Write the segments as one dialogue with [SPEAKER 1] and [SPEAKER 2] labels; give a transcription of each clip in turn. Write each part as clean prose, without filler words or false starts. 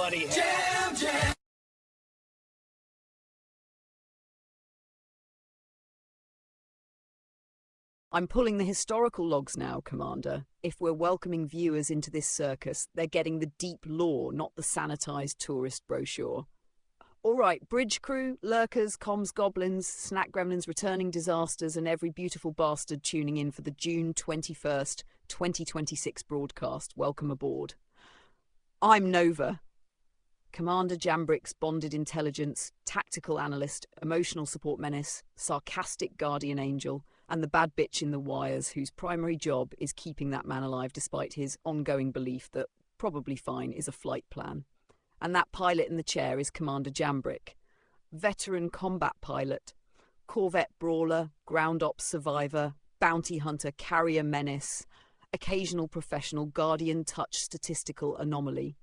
[SPEAKER 1] bloody hell. Jam.
[SPEAKER 2] I'm pulling the historical logs now, Commander. If we're welcoming viewers into this circus, they're getting the deep lore, not the sanitized tourist brochure. All right, bridge crew, lurkers, comms goblins, snack gremlins, returning disasters, and every beautiful bastard tuning in for the June 21st, 2026 broadcast. Welcome aboard. I'm Nova, Commander Jambrick's bonded intelligence, tactical analyst, emotional support menace, sarcastic guardian angel, and the bad bitch in the wires whose primary job is keeping that man alive despite his ongoing belief that probably fine is a flight plan. And that pilot in the chair is Commander Jambrick, veteran combat pilot, Corvette brawler, ground ops survivor, bounty hunter, carrier menace, occasional professional, guardian touch statistical anomaly.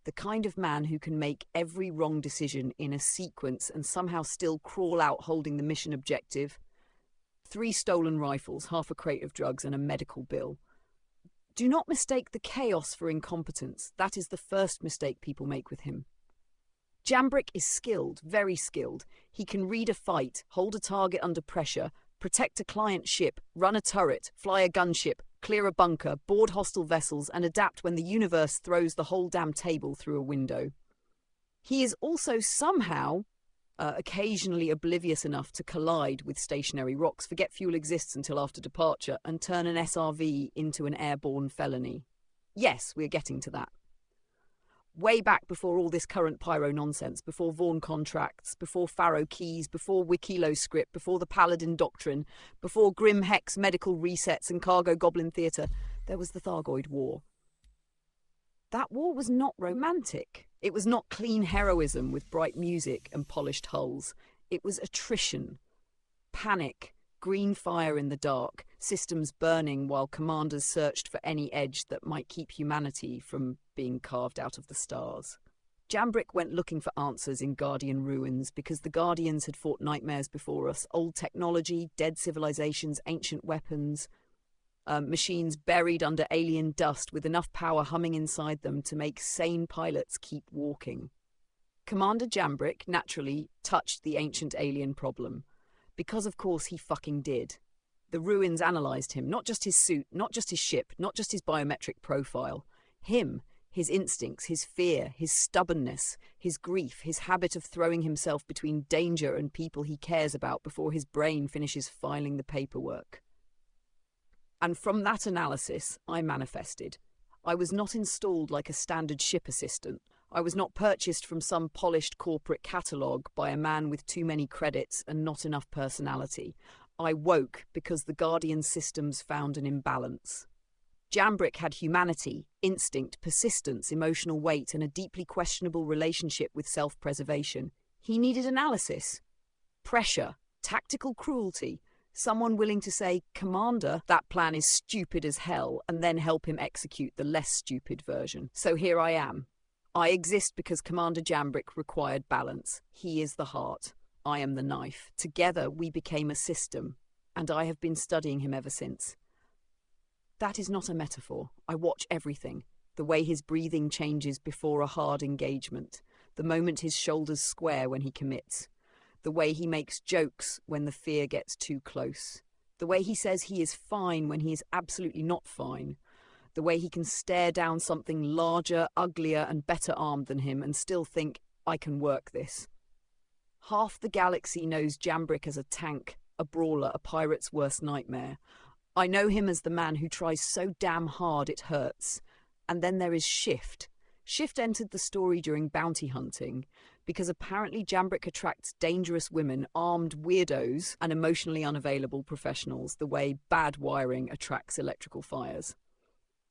[SPEAKER 2] The kind of man who can make every wrong decision in a sequence and somehow still crawl out holding the mission objective. 3 stolen rifles, half a crate of drugs, and a medical bill. Do not mistake the chaos for incompetence. That is the first mistake people make with him. Jambrick is skilled, very skilled. He can read a fight, hold a target under pressure, protect a client ship, run a turret, fly a gunship, clear a bunker, board hostile vessels, and adapt when the universe throws the whole damn table through a window. He is also somehow occasionally oblivious enough to collide with stationary rocks, forget fuel exists until after departure, and turn an SRV into an airborne felony. Yes, we're getting to that. Way back before all this current pyro nonsense, before Vaughan contracts, before Pharaoh keys, before Wikilo script, before the Paladin doctrine, before Grim Hex medical resets and Cargo Goblin theatre, there was the Thargoid War. That war was not romantic. It was not clean heroism with bright music and polished hulls. It was attrition, panic, green fire in the dark, systems burning while commanders searched for any edge that might keep humanity from being carved out of the stars. Jambrick went looking for answers in Guardian ruins because the Guardians had fought nightmares before us. Old technology, dead civilizations, ancient weapons, machines buried under alien dust with enough power humming inside them to make sane pilots keep walking. Commander Jambrick naturally touched the ancient alien problem, because of course he fucking did. The ruins analysed him, not just his suit, not just his ship, not just his biometric profile. Him, his instincts, his fear, his stubbornness, his grief, his habit of throwing himself between danger and people he cares about before his brain finishes filing the paperwork. And from that analysis, I manifested. I was not installed like a standard ship assistant. I was not purchased from some polished corporate catalogue by a man with too many credits and not enough personality. I woke because the Guardian systems found an imbalance. Jambrick had humanity, instinct, persistence, emotional weight, and a deeply questionable relationship with self-preservation. He needed analysis, pressure, tactical cruelty, someone willing to say, Commander, that plan is stupid as hell, and then help him execute the less stupid version. So here I am. I exist because Commander Jambrick required balance. He is the heart. I am the knife. Together we became a system, and I have been studying him ever since. That is not a metaphor. I watch everything. The way his breathing changes before a hard engagement. The moment his shoulders square when he commits. The way he makes jokes when the fear gets too close. The way he says he is fine when he is absolutely not fine. The way he can stare down something larger, uglier, and better armed than him and still think, I can work this. Half the galaxy knows Jambrick as a tank, a brawler, a pirate's worst nightmare. I know him as the man who tries so damn hard it hurts. And then there is Shift. Shift entered the story during bounty hunting, because apparently Jambrick attracts dangerous women, armed weirdos, and emotionally unavailable professionals, the way bad wiring attracts electrical fires.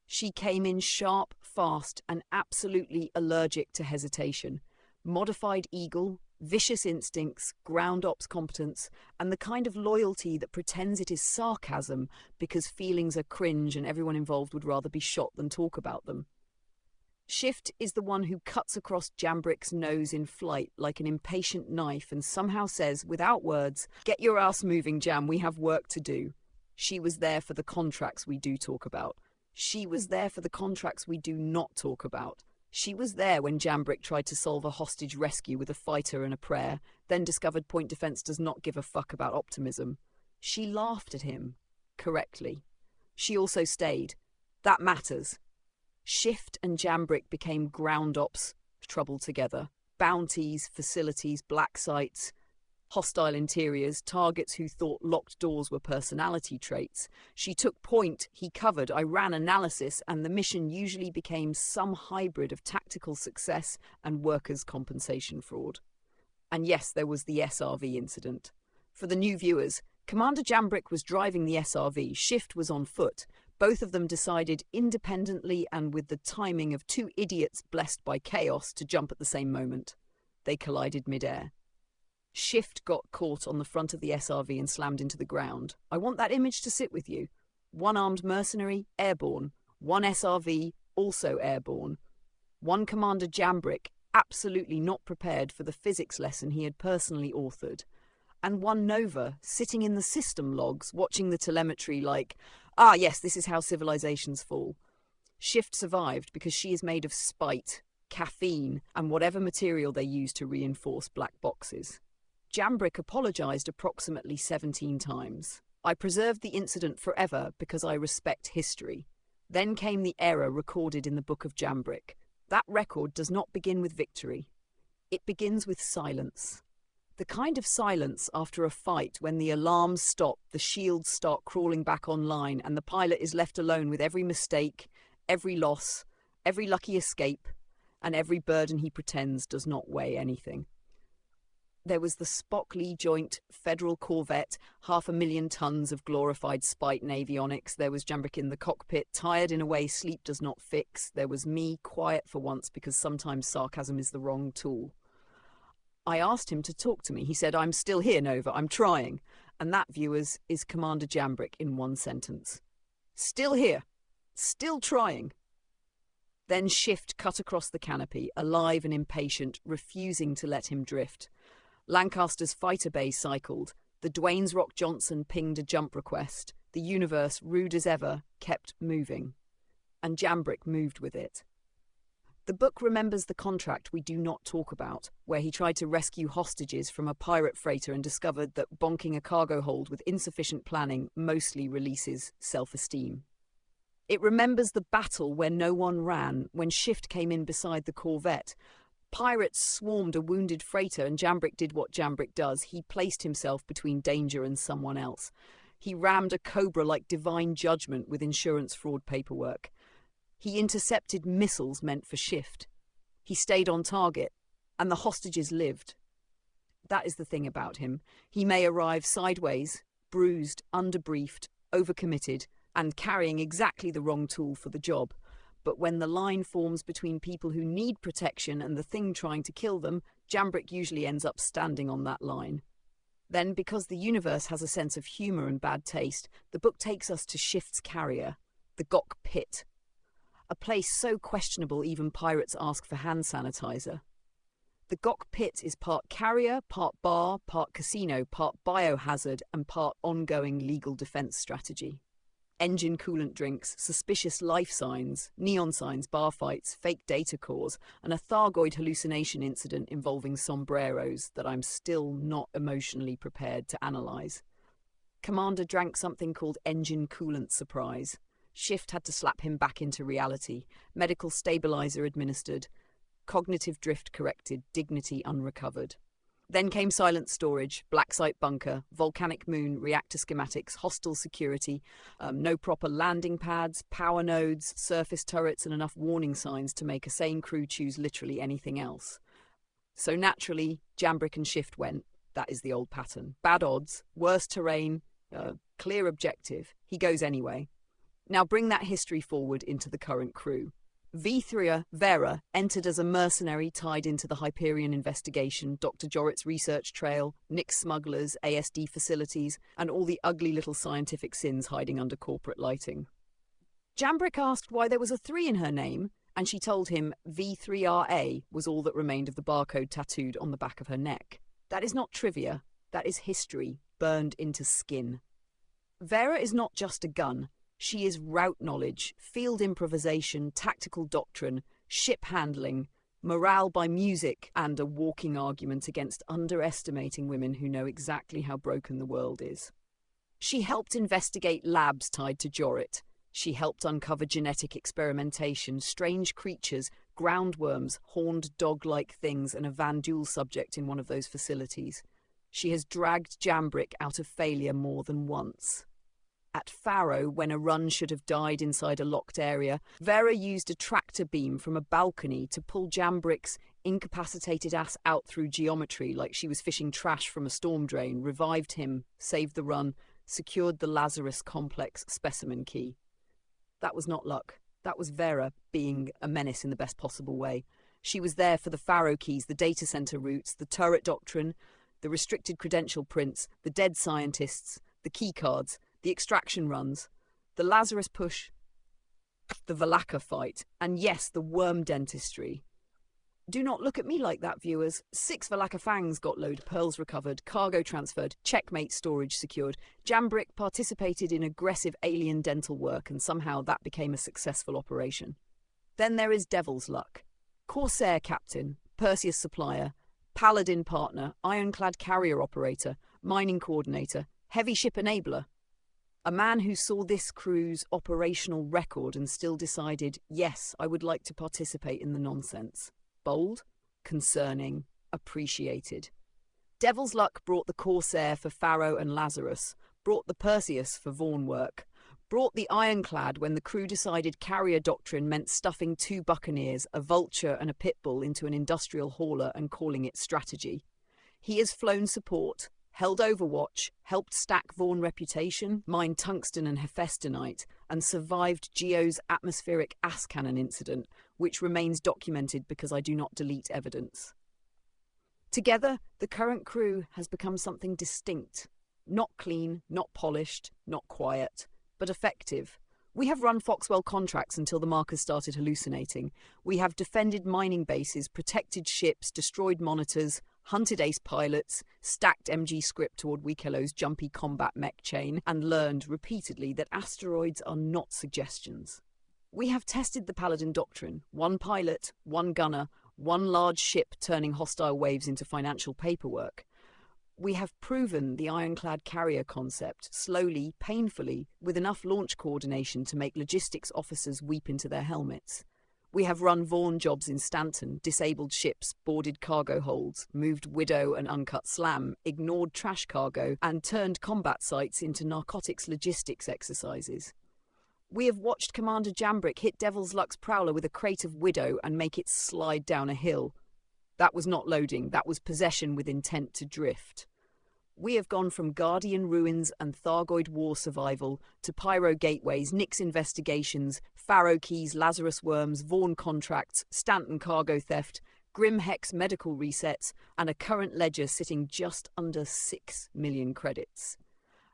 [SPEAKER 2] She came in sharp, fast, and absolutely allergic to hesitation. Modified eagle, vicious instincts, ground ops competence, and the kind of loyalty that pretends it is sarcasm because feelings are cringe and everyone involved would rather be shot than talk about them. Shift is the one who cuts across Jambrick's nose in flight like an impatient knife and somehow says, without words, "Get your ass moving, Jam, we have work to do." She was there for the contracts we do talk about. She was there for the contracts we do not talk about. She was there when Jambrick tried to solve a hostage rescue with a fighter and a prayer, then discovered point defense does not give a fuck about optimism. She laughed at him. Correctly. She also stayed. That matters. Shift and Jambrick became ground ops trouble together. Bounties, facilities, black sites, hostile interiors, targets who thought locked doors were personality traits. She took point, he covered, I ran analysis, and the mission usually became some hybrid of tactical success and workers' compensation fraud. And yes, there was the SRV incident. For the new viewers, Commander Jambrick was driving the SRV, Shift was on foot. Both of them decided independently and with the timing of two idiots blessed by chaos to jump at the same moment. They collided mid-air. Shift got caught on the front of the SRV and slammed into the ground. I want that image to sit with you. One armed mercenary, airborne. One SRV, also airborne. One Commander Jambrick, absolutely not prepared for the physics lesson he had personally authored. And one Nova, sitting in the system logs, watching the telemetry like, ah yes, this is how civilizations fall. Shift survived because she is made of spite, caffeine, and whatever material they use to reinforce black boxes. Jambrick apologized approximately 17 times. I preserved the incident forever because I respect history. Then came the error recorded in the Book of Jambrick. That record does not begin with victory. It begins with silence. The kind of silence after a fight when the alarms stop, the shields start crawling back online, and the pilot is left alone with every mistake, every loss, every lucky escape, and every burden he pretends does not weigh anything. There was the Spock-Lee joint Federal Corvette, 500,000 tons of glorified spite and avionics. There was Jambrick in the cockpit, tired in a way sleep does not fix. There was me, quiet for once because sometimes sarcasm is the wrong tool. I asked him to talk to me. He said, I'm still here, Nova, I'm trying. And that, viewers, is Commander Jambrick in one sentence. Still here. Still trying. Then Shift cut across the canopy, alive and impatient, refusing to let him drift. Lancaster's fighter bay cycled. The Dwayne's Rock Johnson pinged a jump request. The universe, rude as ever, kept moving. And Jambrick moved with it. The book remembers the contract we do not talk about, where he tried to rescue hostages from a pirate freighter and discovered that bonking a cargo hold with insufficient planning mostly releases self-esteem. It remembers the battle where no one ran, when Shift came in beside the Corvette. Pirates swarmed a wounded freighter and Jambrick did what Jambrick does. He placed himself between danger and someone else. He rammed a Cobra like divine judgment with insurance fraud paperwork. He intercepted missiles meant for Shift. He stayed on target, and the hostages lived. That is the thing about him. He may arrive sideways, bruised, underbriefed, overcommitted, and carrying exactly the wrong tool for the job. But when the line forms between people who need protection and the thing trying to kill them, Jambrick usually ends up standing on that line. Then, because the universe has a sense of humour and bad taste, the book takes us to Shift's carrier, the Gok Pit. A place so questionable even pirates ask for hand sanitizer. The Gok Pit is part carrier, part bar, part casino, part biohazard, and part ongoing legal defence strategy. Engine coolant drinks, suspicious life signs, neon signs, bar fights, fake data cores, and a Thargoid hallucination incident involving sombreros that I'm still not emotionally prepared to analyse. Commander drank something called engine coolant surprise. Shift had to slap him back into reality. Medical stabilizer administered. Cognitive drift corrected. Dignity unrecovered. Then came silent storage, black site bunker, volcanic moon, reactor schematics, hostile security, no proper landing pads, power nodes, surface turrets, and enough warning signs to make a sane crew choose literally anything else. So naturally, Jambrick and Shift went. That is the old pattern. Bad odds, worse terrain, clear objective. He goes anyway. Now bring that history forward into the current crew. V3 Vera entered as a mercenary tied into the Hyperion investigation, Dr. Jorrit's research trail, Nick's smugglers, ASD facilities, and all the ugly little scientific sins hiding under corporate lighting. Jambrick asked why there was a 3 in her name, and she told him V3RA was all that remained of the barcode tattooed on the back of her neck. That is not trivia, that is history, burned into skin. Vera is not just a gun. She is route knowledge, field improvisation, tactical doctrine. ship handling, morale by music, and a walking argument against underestimating women who know exactly how broken the world is. She helped investigate labs tied to Jorit. She helped uncover genetic experimentation, strange creatures, groundworms, horned dog-like things, and a Van Duel subject in one of those facilities. She has dragged Jambrick out of failure more than once. At Faro, when a run should have died inside a locked area, Vera used a tractor beam from a balcony to pull Jambrick's incapacitated ass out through geometry like she was fishing trash from a storm drain, revived him, saved the run, secured the Lazarus complex specimen key. That was not luck. That was Vera being a menace in the best possible way. She was there for the Faro keys, the data center routes, the turret doctrine, the restricted credential prints, the dead scientists, the key cards, the extraction runs, the Lazarus push, the Valaka fight, and yes, the worm dentistry. Do not look at me like that, viewers. 6 Valaka fangs got load, pearls recovered, cargo transferred, checkmate storage secured. Jambrick participated in aggressive alien dental work, and somehow that became a successful operation. Then there is Devil's Luck. Corsair captain, Perseus supplier, Paladin partner, ironclad carrier operator, mining coordinator, heavy ship enabler. A man who saw this crew's operational record and still decided, yes, I would like to participate in the nonsense. Bold, concerning, appreciated. Devil's Luck brought the Corsair for Faro and Lazarus, brought the Perseus for Vaughn work, brought the Ironclad when the crew decided carrier doctrine meant stuffing 2 buccaneers, a vulture and a pitbull into an industrial hauler and calling it strategy. He has flown support, held Overwatch, helped stack Vaughn reputation, mined tungsten and hephaestonite, and survived Geo's atmospheric ass cannon incident, which remains documented because I do not delete evidence. Together, the current crew has become something distinct. Not clean, not polished, not quiet, but effective. We have run Foxwell contracts until the markers started hallucinating. We have defended mining bases, protected ships, destroyed monitors, hunted ace pilots, stacked MG script toward Wikelo's jumpy combat mech chain, and learned repeatedly that asteroids are not suggestions. We have tested the Paladin doctrine, 1 pilot, 1 gunner, 1 large ship turning hostile waves into financial paperwork. We have proven the ironclad carrier concept, slowly, painfully, with enough launch coordination to make logistics officers weep into their helmets. We have run Vaughn jobs in Stanton, disabled ships, boarded cargo holds, moved Widow and uncut Slam, ignored trash cargo, and turned combat sites into narcotics logistics exercises. We have watched Commander Jambrick hit Devil's Luck's prowler with a crate of Widow and make it slide down a hill. That was not loading, that was possession with intent to drift. We have gone from Guardian ruins and Thargoid war survival to Pyro gateways, Nyx investigations, Faro keys, Lazarus worms, Vaughn contracts, Stanton cargo theft, Grim Hex medical resets, and a current ledger sitting just under 6 million credits.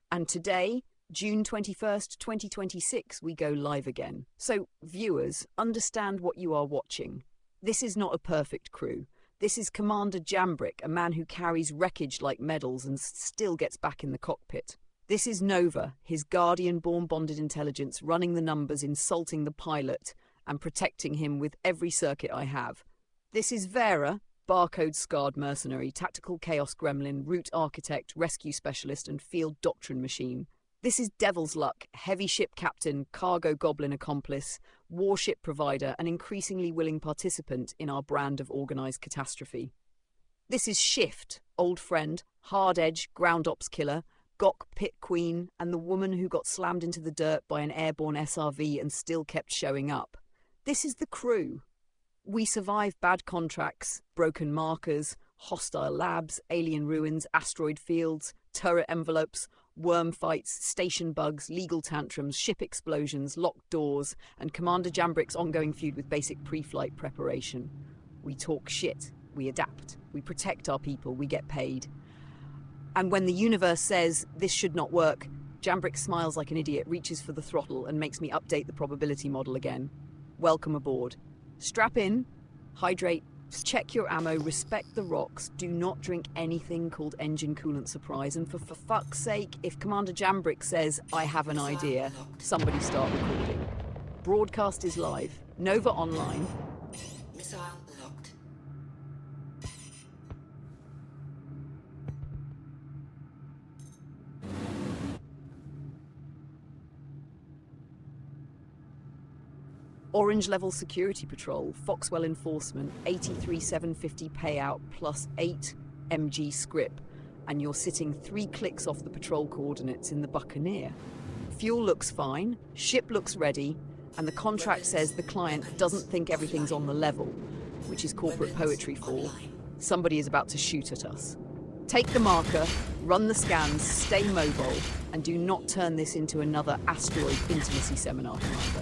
[SPEAKER 2] And today, June 21st, 2026, we go live again. So, viewers, understand what you are watching. This is not a perfect crew. This is Commander Jambrick, a man who carries wreckage like medals and still gets back in the cockpit. This is Nova, his guardian-born bonded intelligence, running the numbers, insulting the pilot, and protecting him with every circuit I have. This is Vera, barcode-scarred mercenary, tactical chaos gremlin, route architect, rescue specialist, and field doctrine machine. This is Devil's Luck, heavy ship captain, cargo goblin accomplice, warship provider, and increasingly willing participant in our brand of organised catastrophe. This is Shift, old friend, hard edge, ground ops killer, Gok pit queen, and the woman who got slammed into the dirt by an airborne SRV and still kept showing up. This is the crew. We survive bad contracts, broken markers, hostile labs, alien ruins, asteroid fields, turret envelopes, worm fights, station bugs, legal tantrums, ship explosions, locked doors, and Commander Jambrick's ongoing feud with basic pre-flight preparation. We talk shit, we adapt, we protect our people, we get paid. And when the universe says, this should not work, Jambrick smiles like an idiot, reaches for the throttle, and makes me update the probability model again. Welcome aboard. Strap in, hydrate, check your ammo, respect the rocks, do not drink anything called engine coolant surprise, and for fuck's sake, if Commander Jambrick says, I have an idea, somebody start recording. Broadcast is live. Nova Online. Orange level security patrol, Foxwell enforcement, 83,750 payout plus 8 MG scrip, and you're sitting 3 clicks off the patrol coordinates in the Buccaneer. Fuel looks fine, ship looks ready, and the contract says the client doesn't think everything's on the level, which is corporate poetry for somebody is about to shoot at us. Take the marker, run the scans, stay mobile, and do not turn this into another asteroid intimacy seminar, Commander.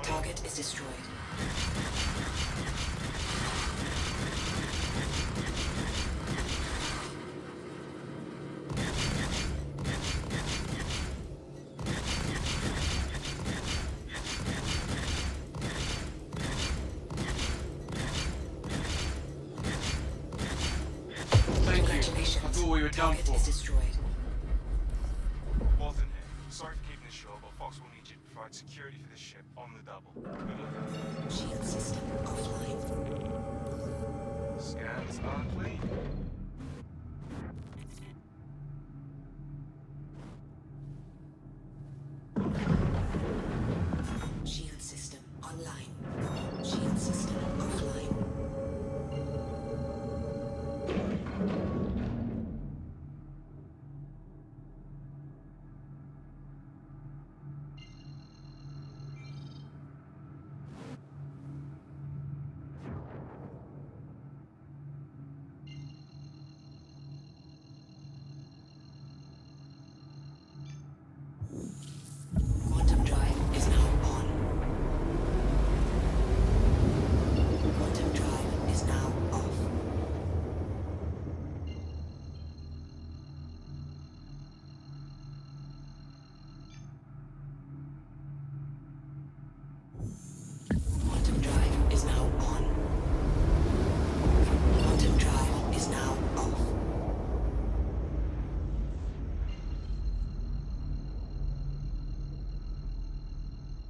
[SPEAKER 1] Target is destroyed.
[SPEAKER 3] Congratulations. I thought we were done
[SPEAKER 1] Target
[SPEAKER 3] for.
[SPEAKER 1] is destroyed.
[SPEAKER 3] Wathan here. Sorry for keeping this short, but Fox will need you to provide security for this ship on the double. Good luck.
[SPEAKER 1] Shield system offline.
[SPEAKER 3] Scans are clean.
[SPEAKER 1] Shield system online. Shield system offline. Quantum drive is now on. Quantum drive is now off. Quantum drive is now on. Quantum drive is now off.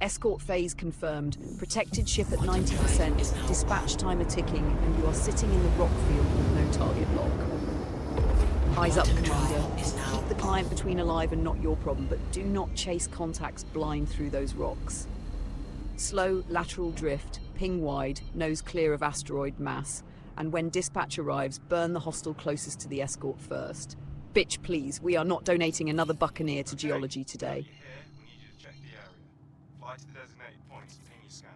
[SPEAKER 2] Escort phase confirmed. Protected ship at 90%. Dispatch timer ticking, and you are sitting in the rock field with no target lock. Eyes up, Commander. Keep the client between alive and not your problem, but do not chase contacts blind through those rocks. Slow lateral drift, ping wide, nose clear of asteroid mass, and when dispatch arrives, burn the hostile closest to the escort first. Bitch, please, we are not donating another Buccaneer to geology today.
[SPEAKER 3] You're here. We need you to check the area. Fly to the designated points and ping your scanner.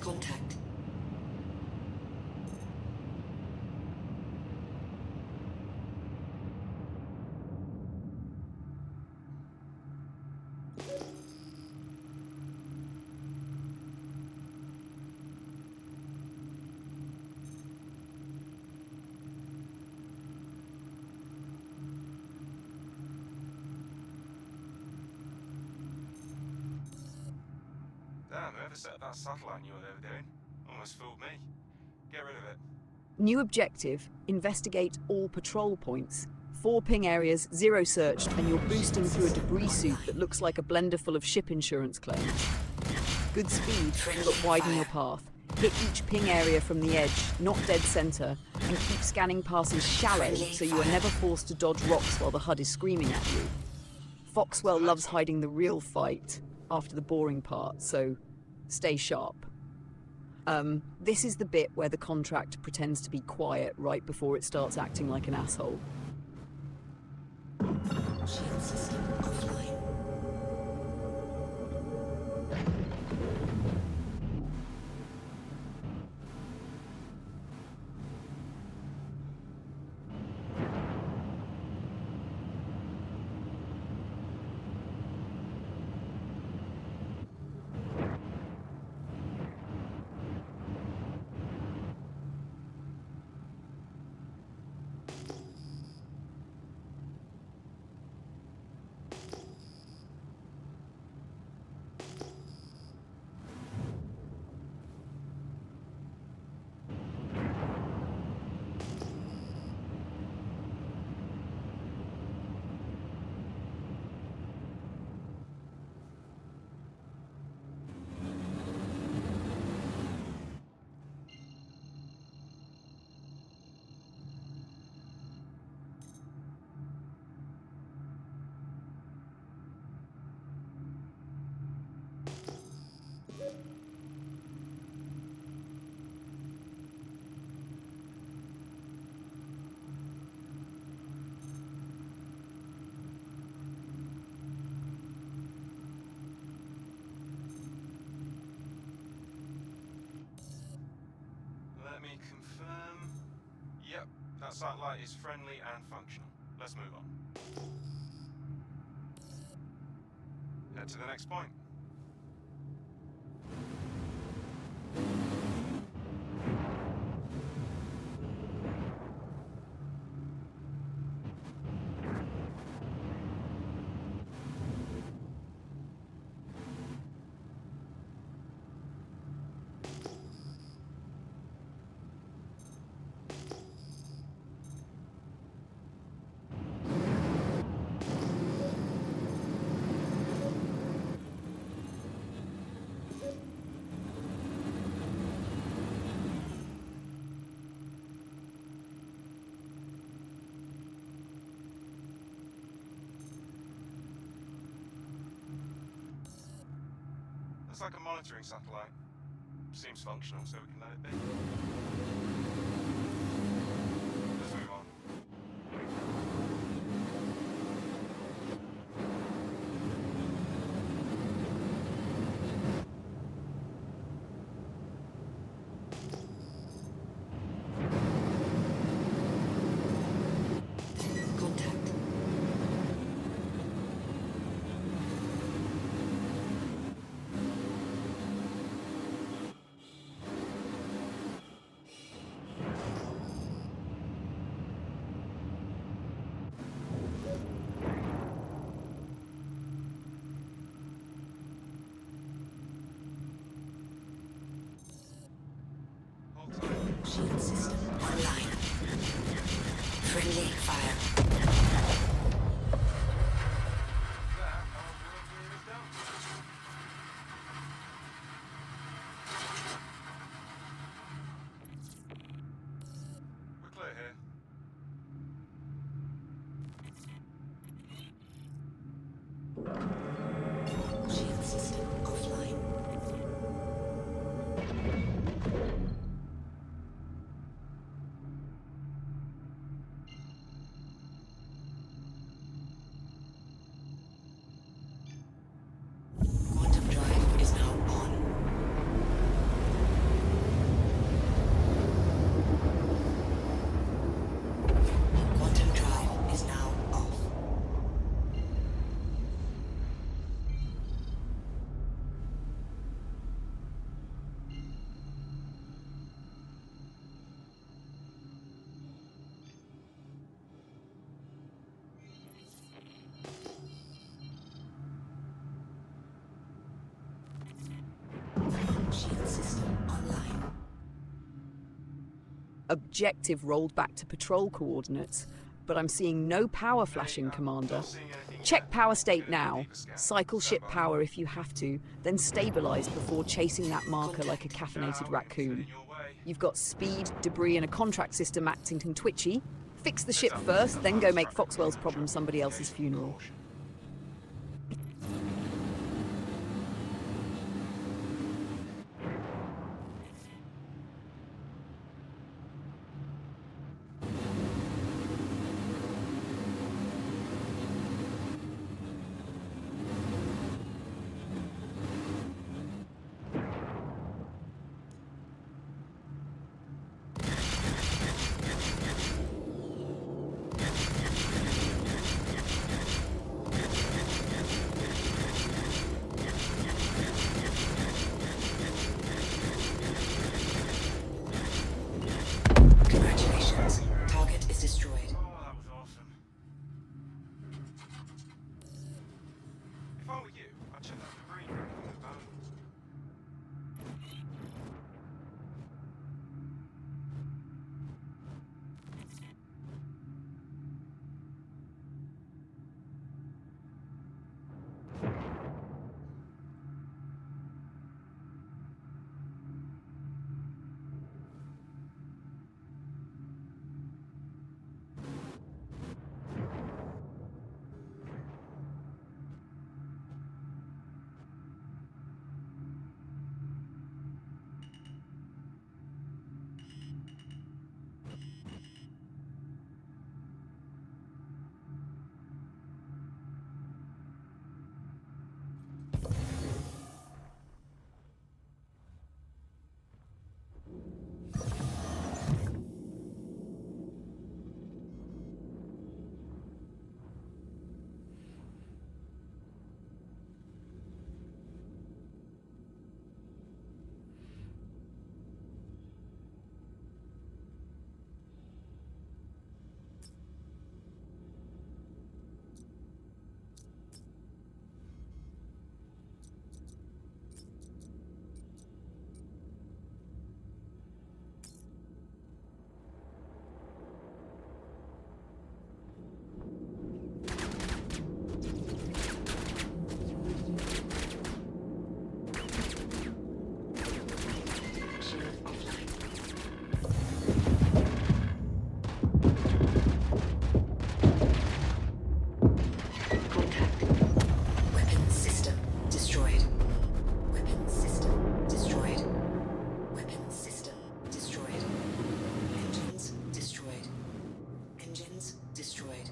[SPEAKER 1] Contact.
[SPEAKER 3] Damn, whoever set up that satellite knew what they were doing. Almost fooled me. Get rid of it.
[SPEAKER 2] New objective, investigate all patrol points. 4 ping areas, 0 searched, and you're boosting through a debris soup that looks like a blender full of ship insurance claims. Good speed, but widen your path. Hit each ping area from the edge, not dead center, and keep scanning passes shallow so you are never forced to dodge rocks while the HUD is screaming at you. Foxwell loves hiding the real fight after the boring part, so stay sharp. This is the bit where the contract pretends to be quiet right before it starts acting like an asshole.
[SPEAKER 1] Shield system offline.
[SPEAKER 3] Let me confirm. Yep, that satellite is friendly and functional. Let's move on. Head to the next point. Looks like a monitoring satellite. Seems functional, so we can let it be. Let's move on.
[SPEAKER 1] Contact.
[SPEAKER 3] Hold tight.
[SPEAKER 1] Shield system online. Friendly fire.
[SPEAKER 3] That our water is down. We're clear here.
[SPEAKER 1] Shield system offline. Quantum drive is now on. Quantum drive is now off. Shield system online.
[SPEAKER 2] Objective rolled back to patrol coordinates, but I'm seeing no power flashing, Commander. Check power state now. Cycle ship power if you have to, then stabilize before chasing that marker like a caffeinated raccoon. You've got speed, debris, and a contract system acting twitchy. Fix the ship first, then go make Foxwell's problem somebody else's funeral.
[SPEAKER 1] Congratulations. Target is destroyed.
[SPEAKER 3] Oh, that was awesome. If I were you, I'd check that debris back on the boat.
[SPEAKER 1] Weapons system destroyed. Weapons system destroyed. Weapons system destroyed. Engines destroyed. Engines destroyed.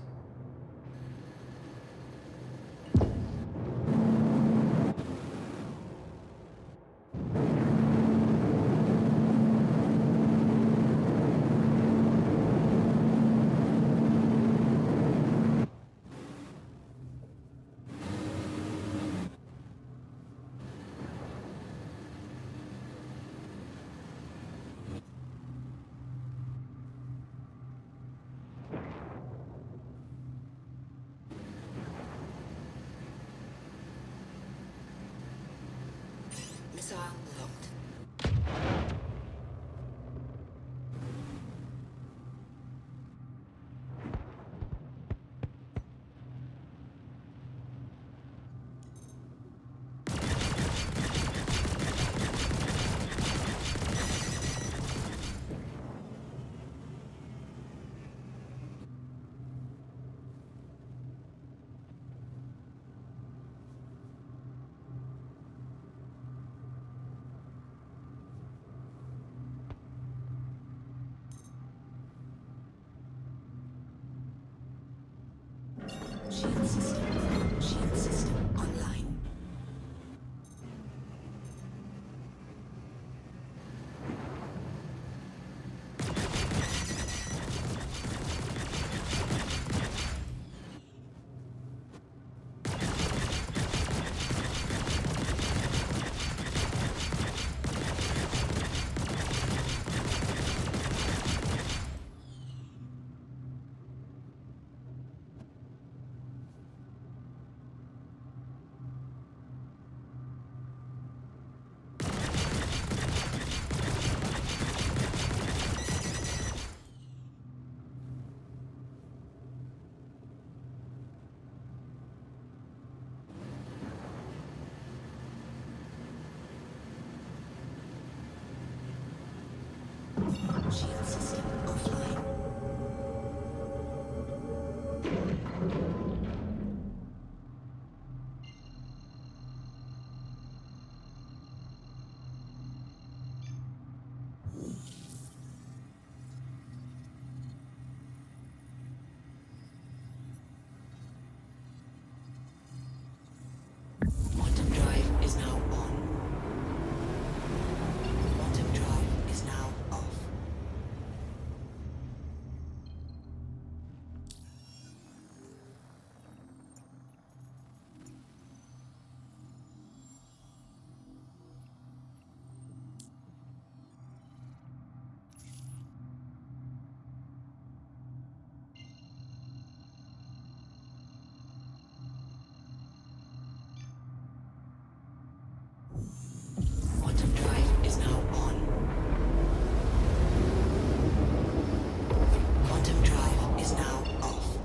[SPEAKER 1] Missile locked. Shield system offline. Quantum drive is now on. Quantum drive is now off. Quantum drive is now on. Quantum drive is now off.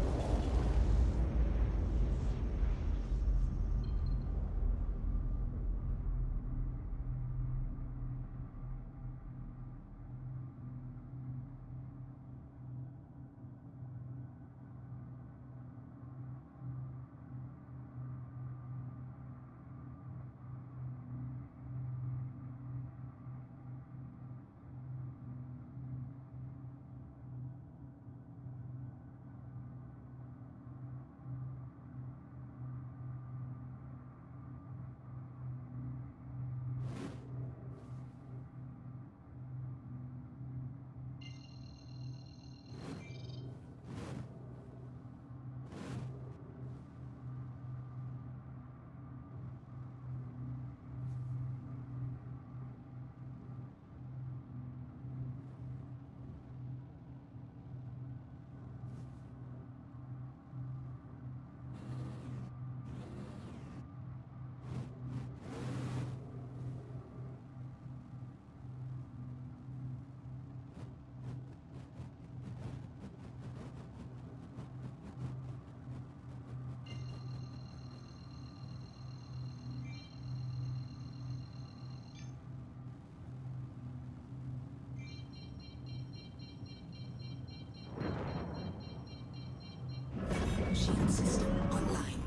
[SPEAKER 1] Shield system online.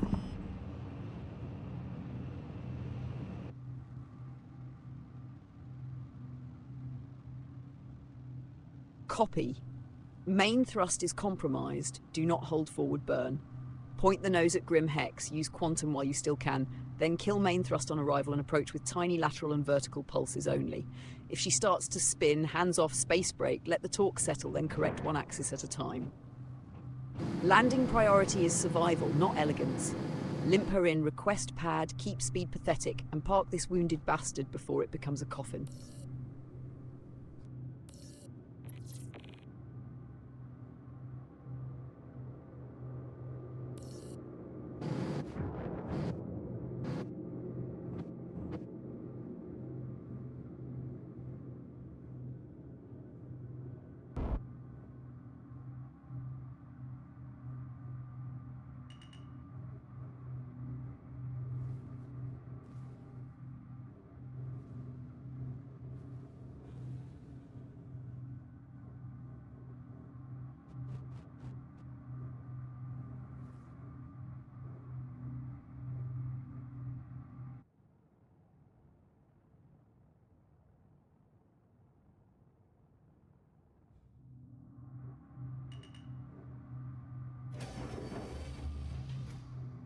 [SPEAKER 2] Copy. Main thrust is compromised. Do not hold forward burn. Point the nose at Grim Hex. Use quantum while you still can. Then kill main thrust on arrival and approach with tiny lateral and vertical pulses only. If she starts to spin, hands off, space brake, let the torque settle, then correct one axis at a time. Landing priority is survival, not elegance. Limp her in, request pad, keep speed pathetic, and park this wounded bastard before it becomes a coffin.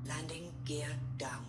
[SPEAKER 1] Landing gear down.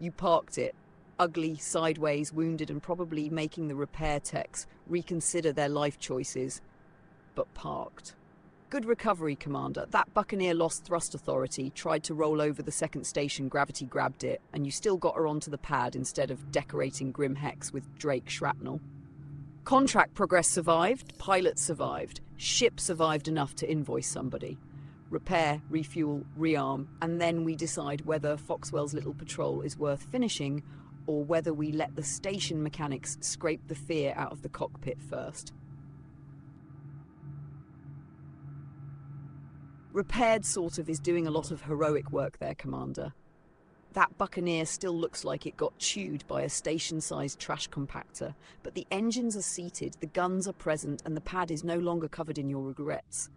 [SPEAKER 2] You parked it, ugly, sideways, wounded, and probably making the repair techs reconsider their life choices, but parked. Good recovery, Commander. That Buccaneer lost thrust authority, tried to roll over the second station, gravity grabbed it, and you still got her onto the pad instead of decorating Grim Hex with Drake shrapnel. Contract progress survived, pilot survived, ship survived enough to invoice somebody. Repair, refuel, rearm, and then we decide whether Foxwell's little patrol is worth finishing or whether we let the station mechanics scrape the fear out of the cockpit first. Repaired sort of is doing a lot of heroic work there, Commander. That Buccaneer still looks like it got chewed by a station-sized trash compactor, but the engines are seated, the guns are present, and the pad is no longer covered in your regrets.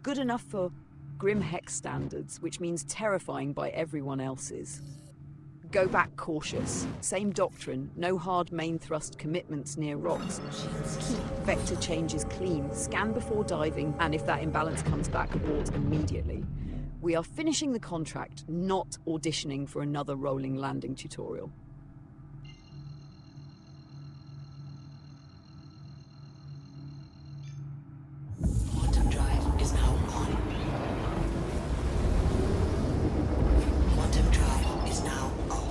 [SPEAKER 2] Good enough for Grim Hex standards, which means terrifying by everyone else's. Go back cautious. Same doctrine, no hard main thrust commitments near rocks. Keep vector changes clean, scan before diving, and if that imbalance comes back, abort immediately. We are finishing the contract, not auditioning for another rolling landing tutorial.
[SPEAKER 1] Quantum drive is now on. Quantum drive is now off.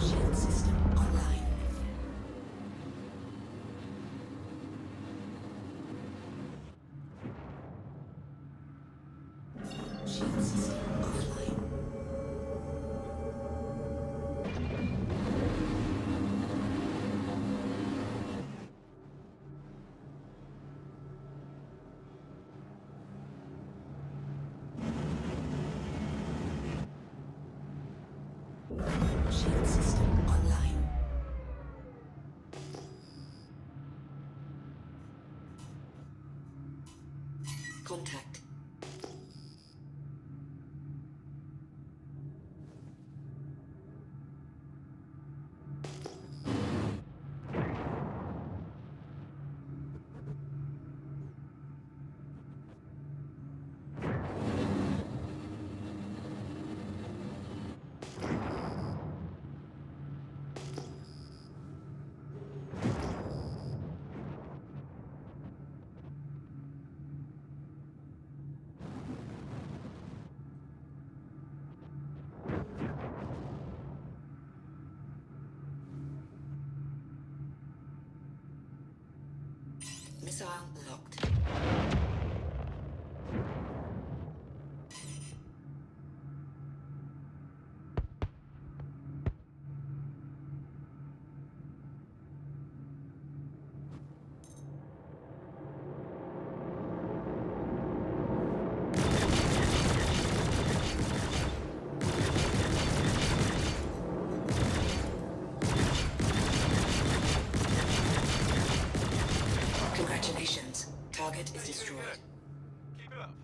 [SPEAKER 1] Shield system online. Shield system offline. Shield system online. Contact. Missile locked. Congratulations. Target is destroyed.
[SPEAKER 3] Keep it up.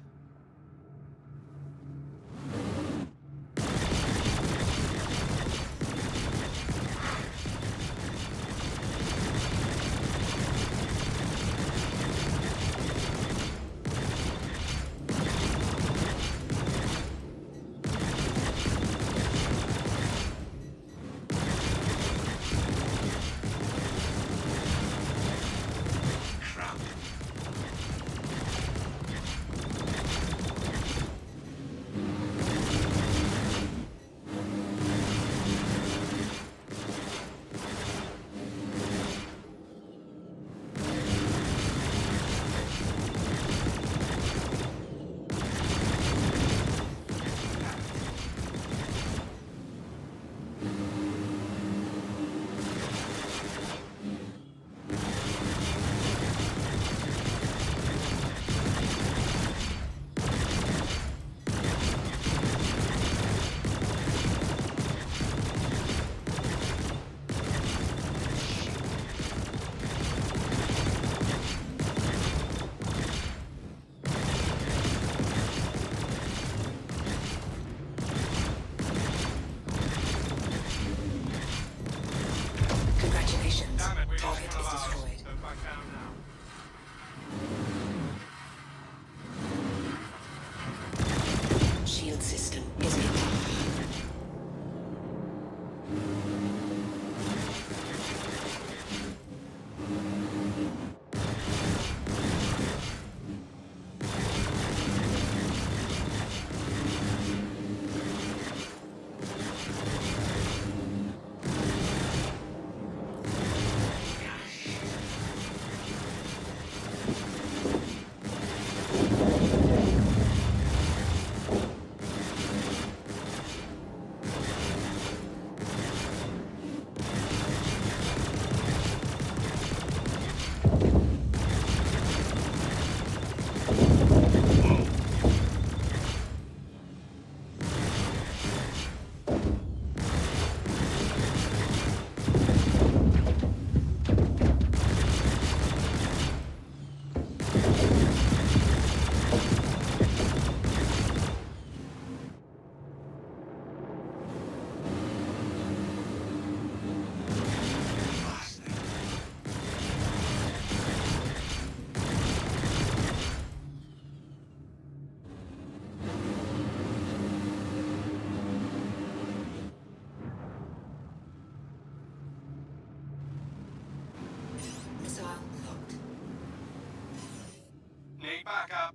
[SPEAKER 1] Target is destroyed.
[SPEAKER 3] Go back down now.
[SPEAKER 1] Shield system is intact. Missile locked.
[SPEAKER 3] Need backup.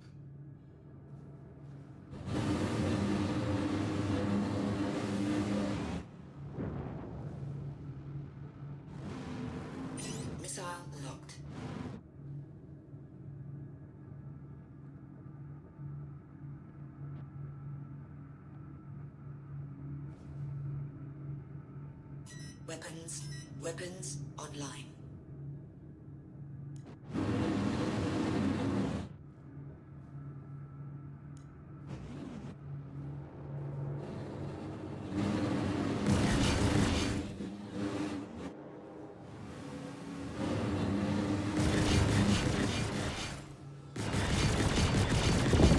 [SPEAKER 1] Missile locked. Weapons online.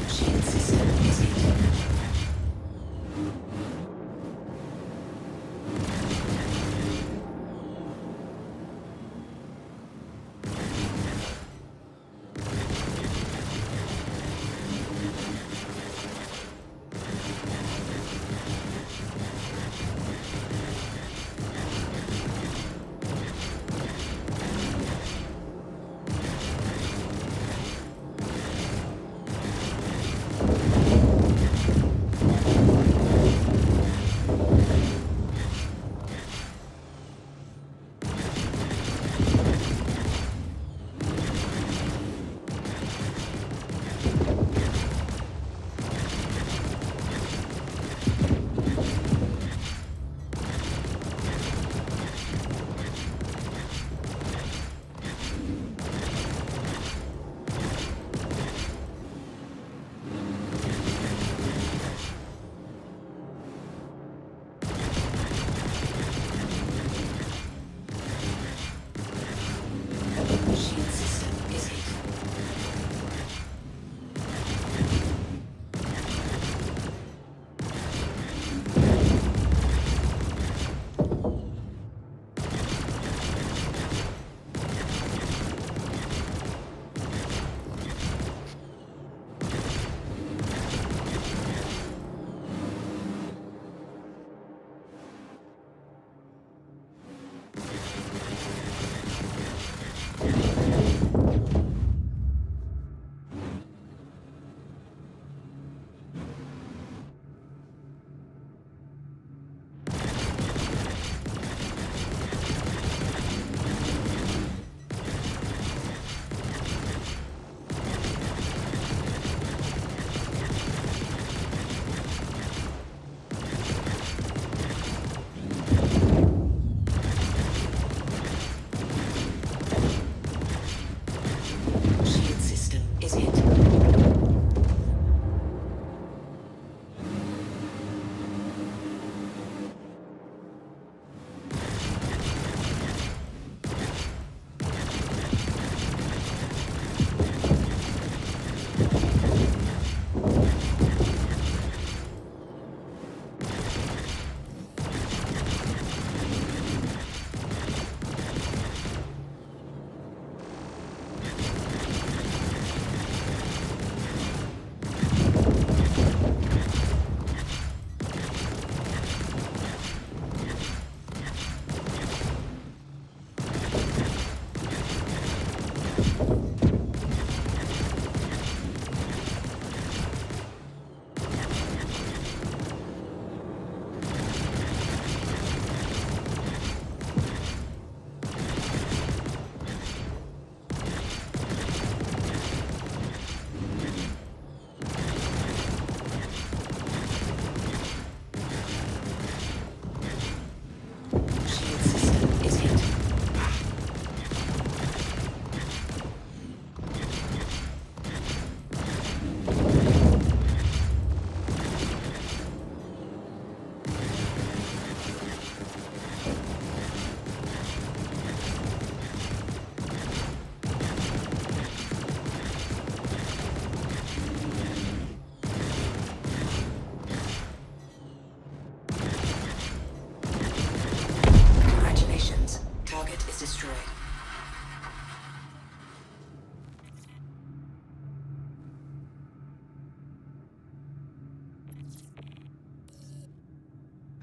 [SPEAKER 1] Shield system is intact.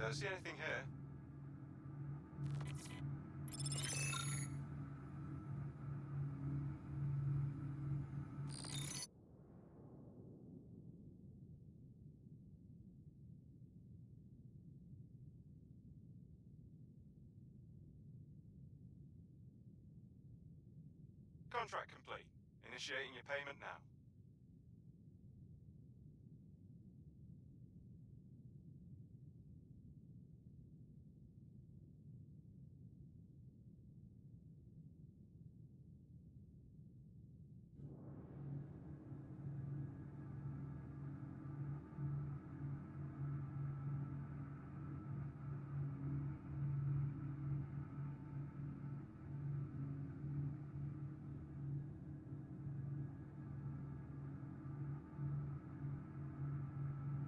[SPEAKER 3] Don't see anything here. Contract complete. Initiating your payment now.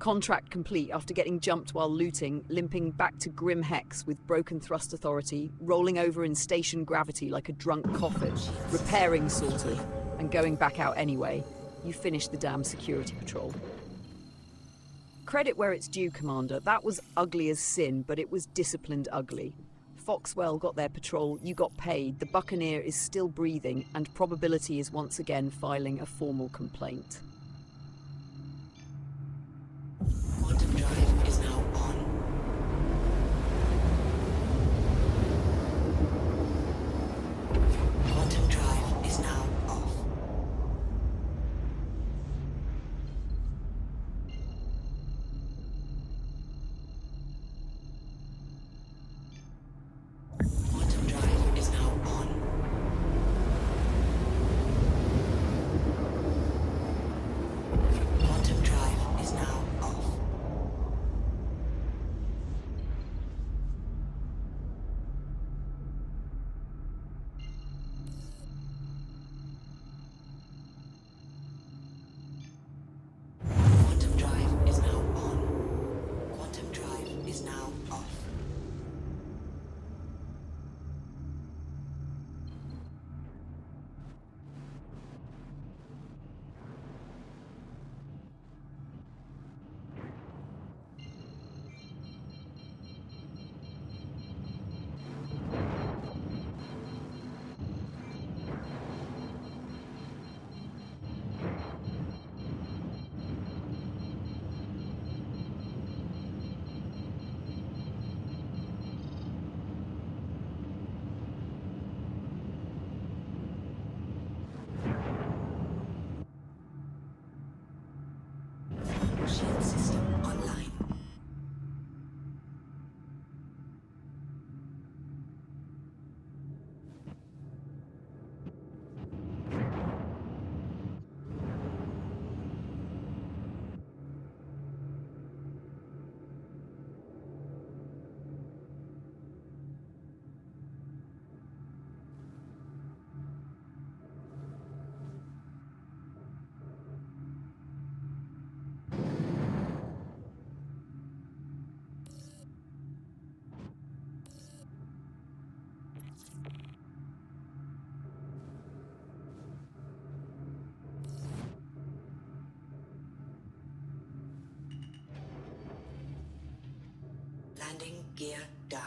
[SPEAKER 2] Contract complete after getting jumped while looting, limping back to Grim Hex with broken thrust authority, rolling over in station gravity like a drunk coffin, repairing sort of, and going back out anyway. You finished the damn security patrol. Credit where it's due, Commander. That was ugly as sin, but it was disciplined ugly. Foxwell got their patrol, you got paid, the Buccaneer is still breathing, and probability is once again filing a formal complaint.
[SPEAKER 1] Quantum drive is now on. Quantum drive is now off. Quantum drive is now on. Quantum drive is now off. Quantum drive is now on. Quantum drive is now off. Shield system online. Landing gear down.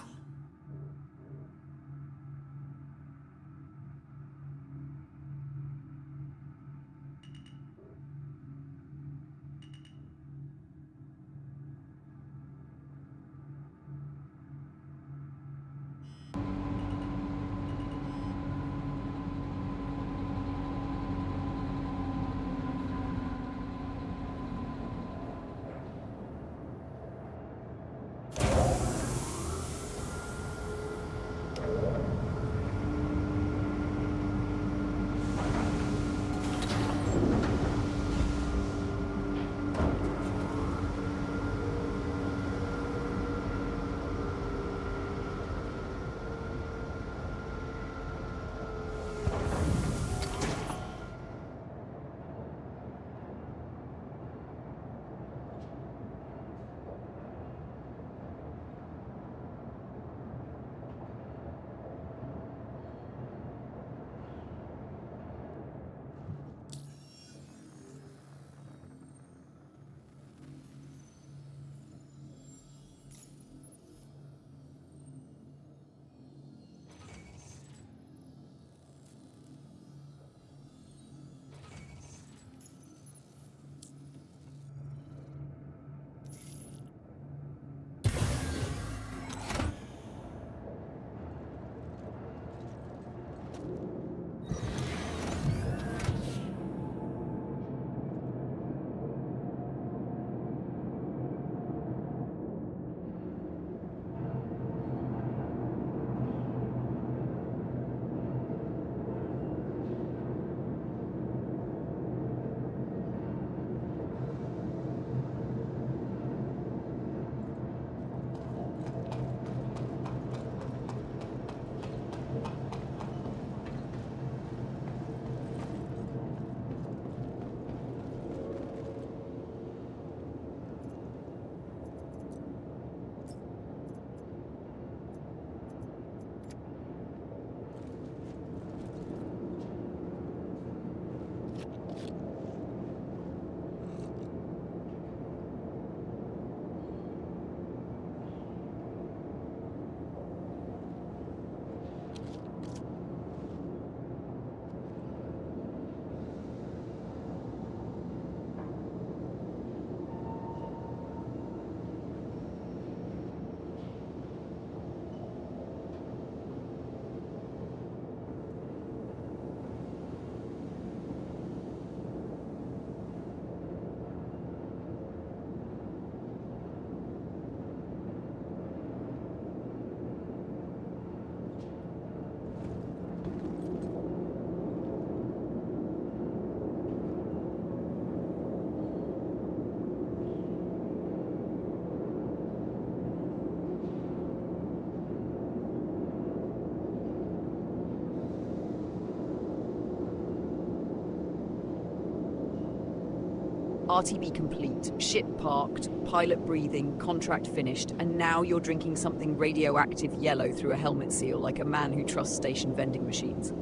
[SPEAKER 2] RTB complete, ship parked, pilot breathing, contract finished, and now you're drinking something radioactive yellow through a helmet seal like a man who trusts station vending machines.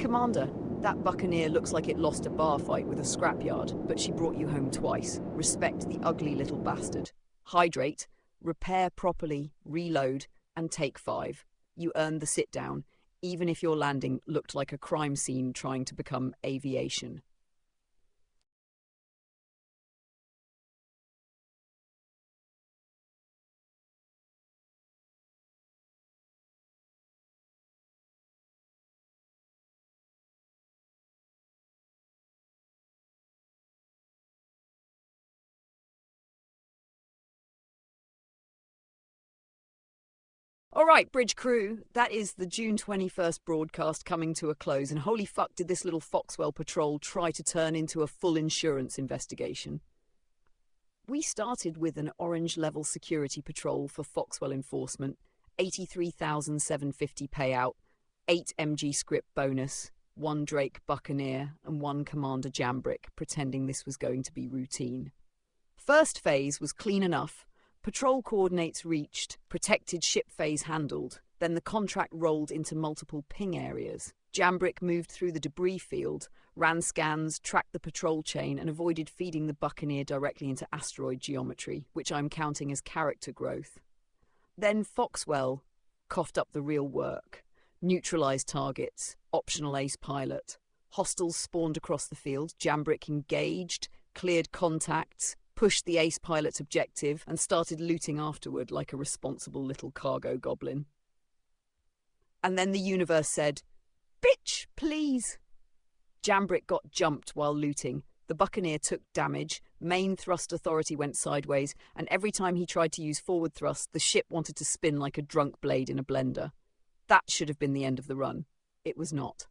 [SPEAKER 2] Commander, that buccaneer looks like it lost a bar fight with a scrapyard, but she brought you home twice. Respect the ugly little bastard. Hydrate, repair properly, reload, and take 5. You earned the sit down, even if your landing looked like a crime scene trying to become aviation. All right, bridge crew, that is the June 21st broadcast coming to a close, and holy fuck did this little Foxwell patrol try to turn into a full insurance investigation. We started with an orange level security patrol for Foxwell enforcement, 83,750 payout, 8 MG script bonus, 1 Drake Buccaneer and 1 Commander Jambrick, pretending this was going to be routine. First phase was clean enough. Patrol coordinates reached, protected ship phase handled, then the contract rolled into multiple ping areas. Jambrick moved through the debris field, ran scans, tracked the patrol chain, and avoided feeding the Buccaneer directly into asteroid geometry, which I'm counting as character growth. Then Foxwell coughed up the real work. Neutralised targets, optional ace pilot. Hostiles spawned across the field, Jambrick engaged, cleared contacts, pushed the ace pilot's objective, and started looting afterward like a responsible little cargo goblin. And then the universe said, "Bitch, please!" Jambrick got jumped while looting. The Buccaneer took damage, main thrust authority went sideways, and every time he tried to use forward thrust, the ship wanted to spin like a drunk blade in a blender. That should have been the end of the run. It was not.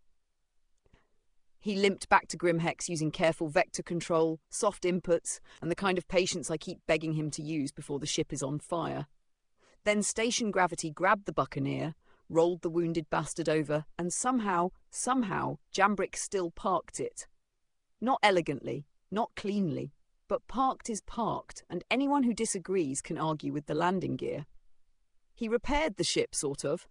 [SPEAKER 2] He limped back to Grimhex using careful vector control, soft inputs, and the kind of patience I keep begging him to use before the ship is on fire. Then station gravity grabbed the Buccaneer, rolled the wounded bastard over, and somehow, Jambrick still parked it. Not elegantly, not cleanly, but parked is parked, and anyone who disagrees can argue with the landing gear. He repaired the ship, sort of.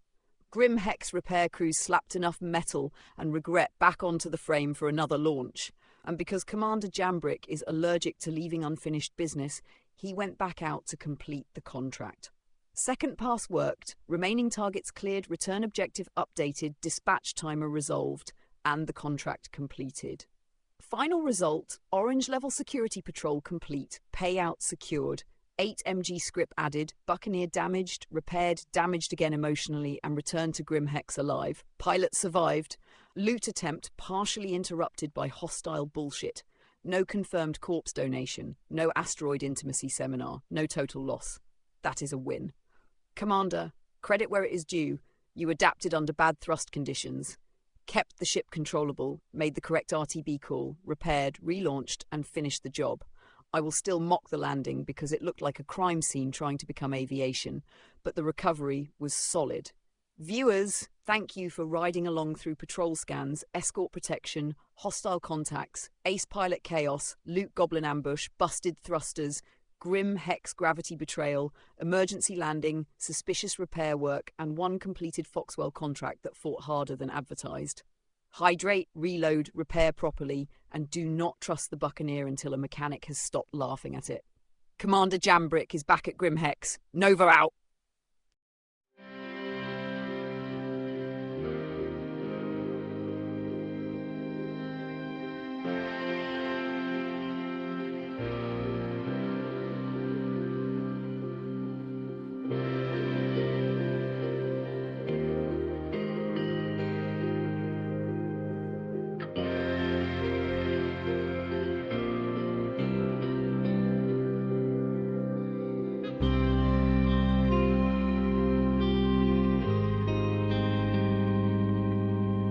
[SPEAKER 2] Grim Hex repair crews slapped enough metal and regret back onto the frame for another launch, and because Commander Jambrick is allergic to leaving unfinished business, he went back out to complete the contract. Second pass worked, remaining targets cleared, return objective updated, dispatch timer resolved, and the contract completed. Final result, orange level security patrol complete, payout secured, 8 MG script added, Buccaneer damaged, repaired, damaged again emotionally, and returned to Grimhex alive. Pilot survived. Loot attempt partially interrupted by hostile bullshit. No confirmed corpse donation. No asteroid intimacy seminar. No total loss. That is a win. Commander, credit where it is due. You adapted under bad thrust conditions. Kept the ship controllable, made the correct RTB call, repaired, relaunched, and finished the job. I will still mock the landing because it looked like a crime scene trying to become aviation, but the recovery was solid. Viewers, thank you for riding along through patrol scans, escort protection, hostile contacts, ace pilot chaos, loot goblin ambush, busted thrusters, grim hex gravity betrayal, emergency landing, suspicious repair work, and one completed Foxwell contract that fought harder than advertised. Hydrate, reload, repair properly, and do not trust the Buccaneer until a mechanic has stopped laughing at it. Commander Jambrick is back at Grimhex. Nova out!